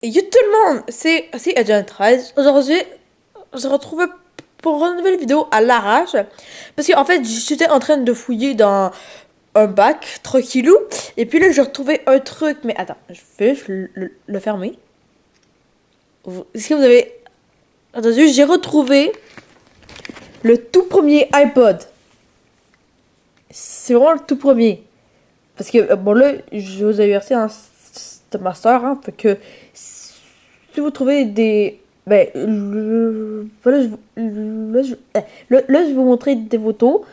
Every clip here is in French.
Yo tout le monde, c'est Agent 13. Aujourd'hui, je retrouve pour une nouvelle vidéo à l'arrache. Parce qu'en fait, j'étais en train de fouiller dans un bac, tranquillou. Et puis là, j'ai retrouvé un truc. Mais attends, je vais juste le fermer. Est-ce que vous avez entendu? J'ai retrouvé le tout premier iPod. C'est vraiment le tout premier. Parce que, bon là, je vous avais versé un ma soeur, hein. Fait que si vous trouvez des. Ben, voilà, là, je vais vous montrer des photos.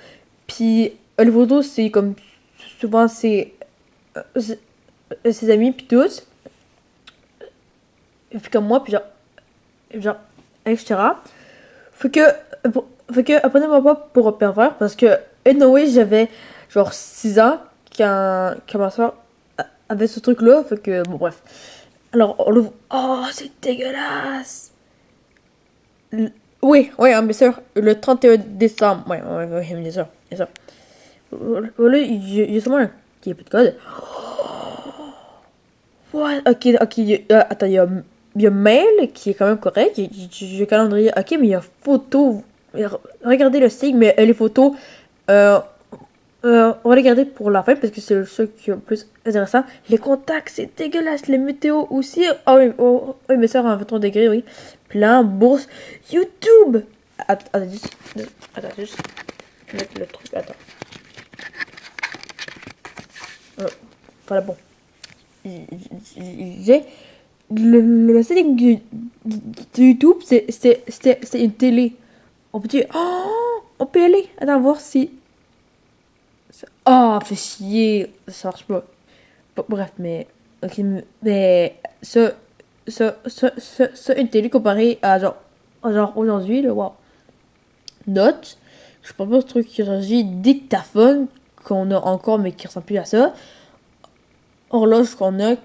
Puis, les photos, c'est comme. Souvent, c'est. Ses amis, puis tous. Et puis, comme moi, puis genre, etc. Fait que. Fait que, apprenez-moi pas pour un pervers. Parce que, anyway, j'avais genre 6 ans quand ma soeur avait ce truc-là. Fait que, bon, bref. Alors, on l'ouvre. Oh, c'est dégueulasse! Oui, oui, hein, bien sûr. Le 31 décembre. Oui, oui, oui, bien sûr. Bien sûr. Là, il y a seulement un qui a plus de code. What? Ok, ok. Attends, il y a mail qui est quand même correct. Il y a calendrier. Ok, mais il y a photo. Regardez le signe, mais les photos. Euh, on va les garder pour la fin parce que c'est le seul qui est le plus intéressant. Les contacts, c'est dégueulasse. Les météos aussi. Ah oui, oh, oui, mais ça, en 23 degrés, oui. Plein, bourse. YouTube! Attends, juste. Attends, juste. Mettre le truc. Attends. Voilà, bon. J'ai. Le setting de YouTube, c'est une télé. On peut dire. Oh! On peut y aller. Attends, voir si. Oh, fait chier. Ça marche pas. Bref, mais. Ok, mais. Ça, une télé comparée à genre aujourd'hui, le wow. Note. Je pense pas ce truc qui ressemble dictaphone qu'on a encore mais qui ressemble plus à ça. Horloge qu'on a.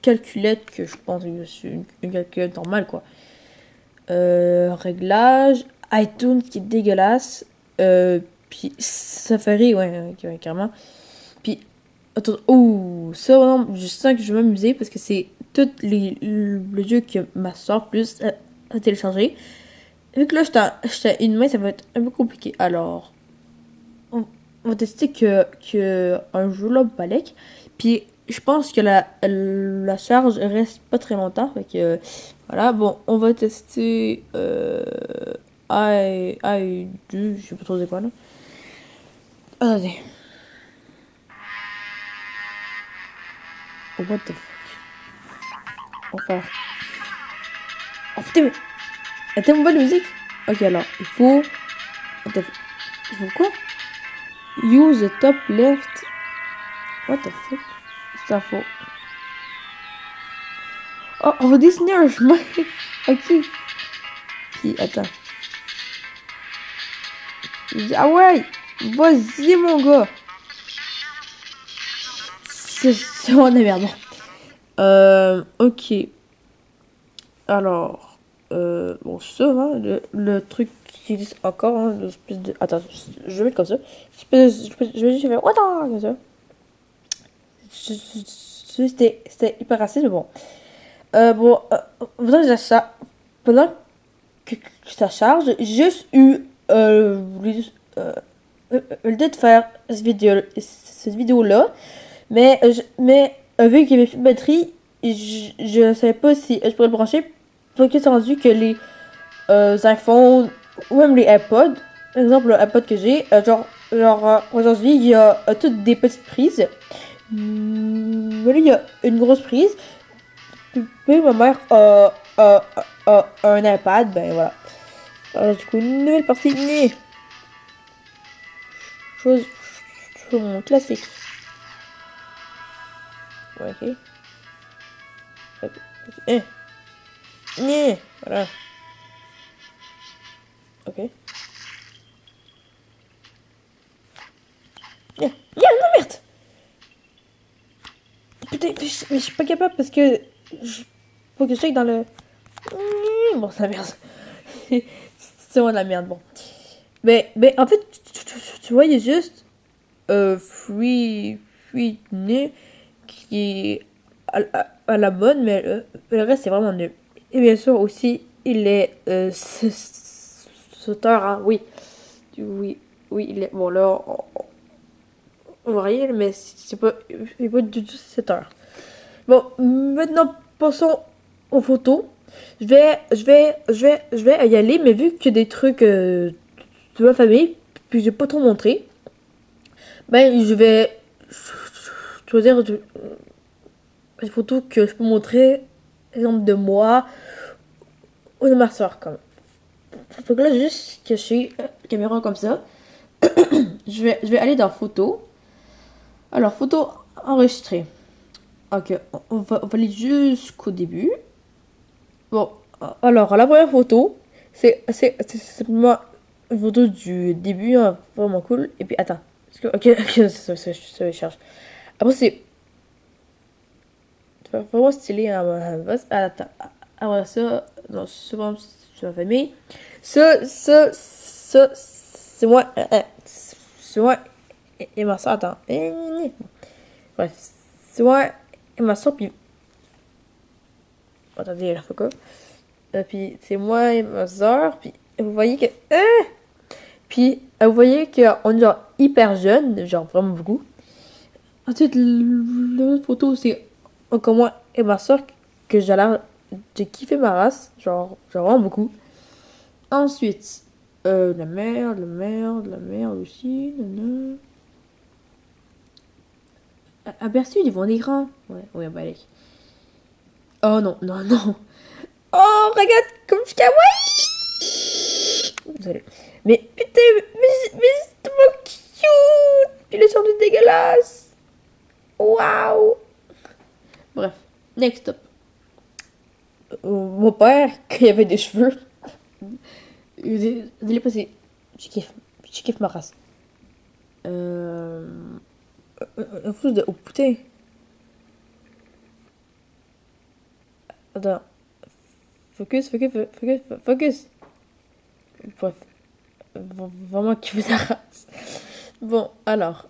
Calculette que je pense que c'est une calculette normale quoi. Réglage. iTunes qui est dégueulasse. Puis Safari, ouais, carrément. Puis, attends, oh, ça vraiment, je sens que je vais m'amuser parce que c'est tous le jeu que ma soeur plus a téléchargé. Vu que là, j'étais une main, ça va être un peu compliqué. Alors, on va tester que un jeu là, Balek. Puis, je pense que la charge reste pas très longtemps. Fait que, voilà, bon, on va tester I2, je sais pas trop c'est quoi là. Attendez. What the fuck? Enfin. Oh putain, mais. Attends, pas de musique? Ok, alors, il faut. Attends, il faut quoi? Use the top left. What the fuck? C'est un faux. Oh, on va dessiner un chemin. Ok. Puis, attends. Ah ouais! Vas-y, mon gars! C'est vraiment de la merde. Ok. Alors, bon, ça, hein, le truc qui existe encore, hein, l'espèce de. Attends, je vais mettre comme ça. Je vais juste faire. Attends, comme ça. C'était hyper raciste, mais bon. Bon, pendant que ça charge, j'ai juste eu l'idée de faire cette vidéo-là. Mais vu qu'il y avait plus de batterie, je savais pas si je pourrais le brancher. Donc, il s'est rendu que les iPhones ou même les AirPods, par exemple, le iPod que j'ai, aujourd'hui, il y a toutes des petites prises. Mais là, il y a une grosse prise. Puis ma mère a un iPad, ben voilà. Alors, du coup, une nouvelle partie. Chose, chose classique. Ouais, ok. Ok. Eh. Voilà. Ok. Non, merde! Putain, mais je suis pas capable parce que. Faut que je check dans le. Bon, c'est la merde. C'est vraiment de la merde, bon. Mais en fait, tu vois, il y a juste Free qui est à la mode, mais le reste, c'est vraiment nul. Et bien sûr, aussi, il est sauteur, hein, oui. Oui, oui, il est... Bon, là, on voit rien, mais il est pas du tout 7 heures. Bon, maintenant, passons aux photos. Je vais y aller, mais vu qu'il y a des trucs de ma famille, puis j'ai pas trop montré, ben, je vais choisir des photos que je peux montrer, exemple de moi ou de ma soeur, comme. Faut que là, juste cacher la caméra comme ça. Je vais aller dans photos. Alors, photo enregistrée. Ok, on va aller jusqu'au début. Bon, alors, la première photo, c'est simplement une photo du début, hein, vraiment cool. Et puis, attends. Ok, ça cherche. Après, c'est vraiment stylé. Hein, attends. Après ça, non, c'est vraiment sur la famille. C'est moi. C'est moi et ma soeur. Attends. Bref, c'est moi et ma soeur, puis. Attendez, la photo. Puis c'est moi et ma soeur, puis vous voyez que. Puis vous voyez qu'on est genre hyper jeune, genre vraiment beaucoup. Ensuite, l'autre photo, c'est encore moi et ma soeur que j'ai l'air de kiffer ma race, genre vraiment beaucoup. Ensuite, la merde aussi, nanana. Aperçu devant l'écran. Ouais, bah allez. Oh non, non, non. Oh, regarde comme je suis kawaii. Désolée. Mais putain, mais c'est tellement cute. Puis le son est dégueulasse. Waouh. Bref, next up. Mon père, quand il avait des cheveux, il est passé. Je kiffe ma race. Un fou de. Oh putain. Attends. Focus. Bref. Vraiment qui veut sa race. Bon, alors.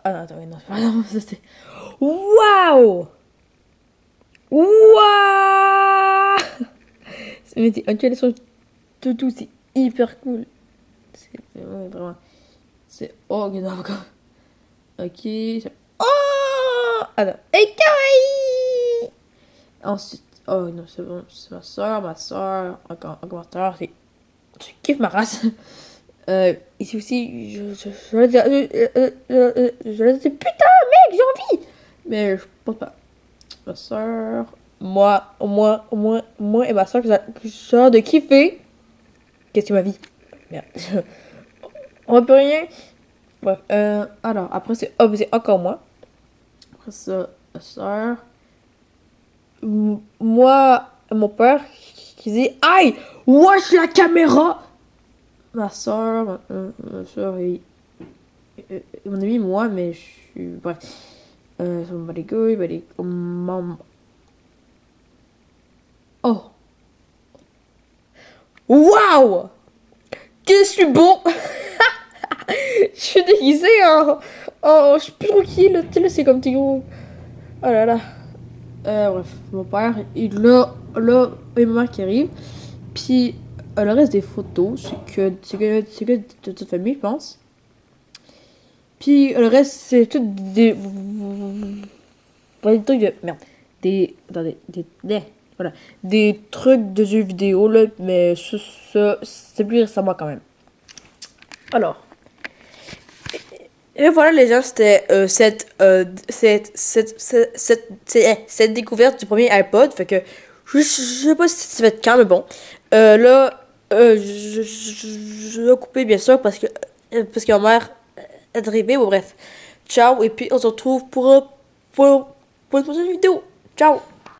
Attends, non, non, c'était. Waouh! Waouh! Mais c'est un sur tout, c'est hyper cool. C'est vraiment. C'est. Oh, ok, non, encore. Ok. Oh! Attends. Et kawaii! Ensuite. Oh non, c'est bon, c'est ma soeur, en commentaire, c'est. Je kiffe ma race. Ici aussi, je vais dire, je vais dire, putain, mec, j'ai envie! Mais je pense pas. Ma soeur, moi et ma soeur, que j'ai l'air de kiffer. Qu'est-ce que ma vie? Merde. On peut rien. Bref, alors, après, c'est encore moi. Après ça, ma soeur. Moi, mon père qui dit aïe, watch la caméra. Ma soeur, ma soeur et mon ami, moi, mais je suis. Bref. Ça me bat les couilles, Oh! Waouh! Que je suis beau! Je suis déguisée en. Oh, je sais plus trop qui, là, tu sais, là, c'est comme Tigo. Oh là là. Bref, mon père, et là, et ma mère qui arrive. Puis, le reste des photos, c'est que de toute famille, je pense. Puis, le reste, c'est tout des. Des trucs de. Merde. Attendez, voilà. Des trucs de jeux vidéo, là, mais c'est plus récemment quand même. Alors. Et voilà, les gens, c'était cette découverte du premier iPod. Fait que je sais pas si ça va être quand, mais bon. Là, je vais couper, bien sûr, parce que ma mère est arrivée. Bon, bref. Ciao, et puis on se retrouve pour une prochaine vidéo. Ciao!